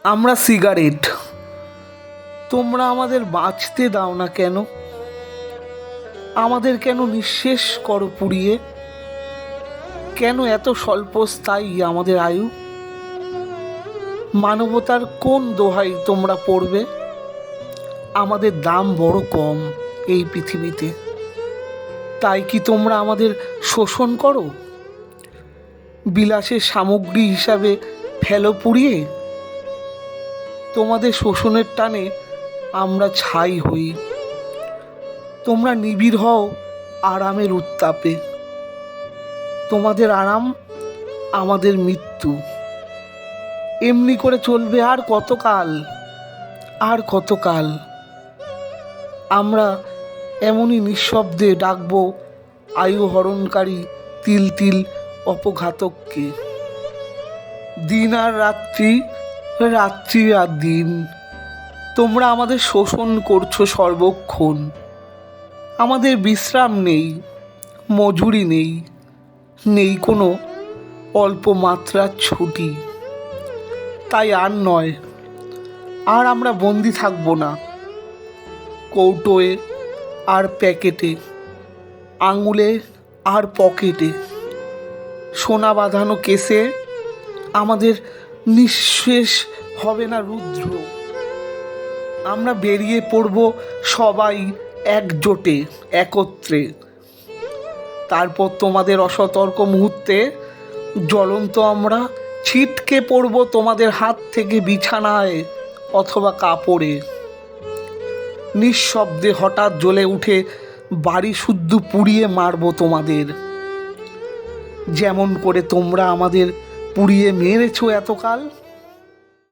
আমরা সিগারেট, তোমরা আমাদের বাঁচতে দাও না কেন? আমাদের কেন নিঃশেষ করো পুড়িয়ে? কেন এত স্বল্পস্থায়ী আমাদের আয়ু? মানবতার কোন দোহাই তোমরা পড়বে? আমাদের দাম বড় কম এই পৃথিবীতে, তাই কি তোমরা আমাদের শোষণ করো? বিলাসের সামগ্রী হিসাবে ফেলো পুড়িয়ে। তোমাদের শোষণের টানে আমরা ছাই হই, তোমরা নিবিড় হও আরামের উত্তাপে। তোমাদের আরাম আমাদের মৃত্যু। এমনি করে চলবে আর কতকাল, আর কতকাল? আমরা এমনই নিঃশব্দে ডাকবো আয়ু হরণকারী তিল তিল অপঘাতককে। দিন আর রাত্রি, রাত্রি আর দিন, তোমরা আমাদের শোষণ করছো সর্বক্ষণ। আমাদের বিশ্রাম নেই, মজুরি নেই, নেই কোনো অল্প মাত্রার ছুটি। তাই আর নয়, আর আমরা বন্দি থাকবো না কৌটোয় আর প্যাকেটে, আঙুলে আর পকেটে, সোনা বাঁধানো কেসে। আমাদের নিঃশেষ হবে না রুদ্র। আমরা বেরিয়ে পড়ব সবাই একজোটে, একত্রে। তারপর তোমাদের অসতর্ক মুহূর্তে জ্বলন্ত আমরা ছিটকে পড়ব তোমাদের হাত থেকে বিছানায় অথবা কাপড়ে। নিঃশব্দে হঠাৎ জ্বলে উঠে বাড়ি শুদ্ধ পুড়িয়ে মারব তোমাদের, যেমন করে তোমরা আমাদের পুড়িয়ে মেরেছো এতকাল।